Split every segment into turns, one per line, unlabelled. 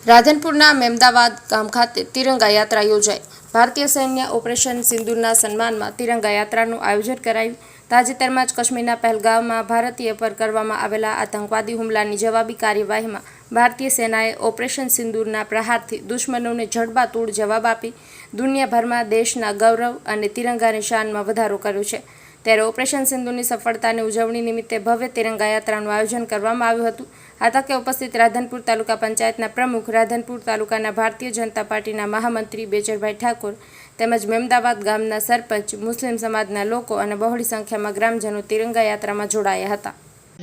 રાધનપુરના મેમદાવાદ ગામ ખાતે તિરંગા યાત્રા યોજાઈ। ભારતીય સૈન્ય ઓપરેશન સિંદૂરના સન્માનમાં તિરંગા યાત્રાનું આયોજન કરાયું। તાજેતરમાં જ કાશ્મીરના પહેલગામમાં ભારતીય પર કરવામાં આવેલા આતંકવાદી હુમલાની જવાબી કાર્યવાહીમાં ભારતીય સેનાએ ઓપરેશન સિંદૂરના પ્રહારથી દુશ્મનોને જડબાતોડ જવાબ આપી દુનિયાભરમાં દેશના ગૌરવ અને તિરંગાની શાનમાં વધારો કર્યો છે। ત્યારે ઓપરેશન સિંદૂરની સફળતાની ઉજવણી નિમિત્તે ભવ્ય તિરંગા યાત્રાનું આયોજન કરવામાં આવ્યું હતું। આ તકે ઉપસ્થિત રાધનપુર તાલુકા પંચાયતના પ્રમુખ, રાધનપુર તાલુકાના ભારતીય જનતા પાર્ટીના મહામંત્રી બેચરભાઈ ઠાકોર તેમજ મેમદાવાદ ગામના સરપંચ, મુસ્લિમ સમાજના લોકો અને બહોળી સંખ્યામાં ગ્રામજનો તિરંગા યાત્રામાં જોડાયા હતા।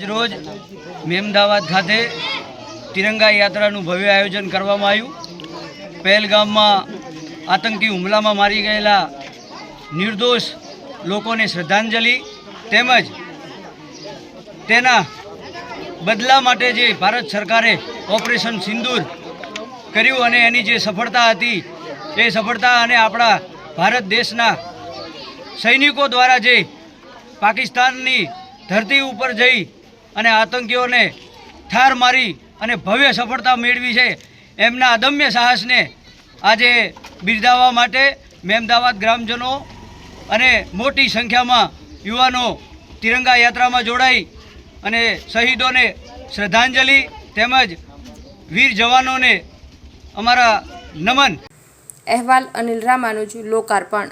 રોજ મેમદાવાદ ખાતે તિરંગા યાત્રાનું ભવ્ય આયોજન કરવામાં આવ્યું। પહેલગામમાં આતંકી હુમલામાં મારી ગયેલા નિર્દોષ લોકોને શ્રદ્ધાંજલિ તેમજ તેના બદલા માટે જે ભારત સરકારે ઓપરેશન સિંદૂર કર્યું અને એની જે સફળતા હતી એ સફળતા અને આપણા ભારત દેશના સૈનિકો દ્વારા જે પાકિસ્તાનની ધરતી ઉપર જઈ અને આતંકીઓને ઠાર મારી અને ભવ્ય સફળતા મેળવી છે, એમના અદમ્ય સાહસને આજે બિરદાવવા માટે મેમદાવાદ ગ્રામજનો અને મોટી સંખ્યામાં યુવાનો તિરંગા યાત્રામાં જોડાઈ અને શહીદોને શ્રદ્ધાંજલિ તેમજ વીર જવાનોને અમારા નમન।
અહેવાલ અનિલ રામાનુજ, લોકાર્પણ।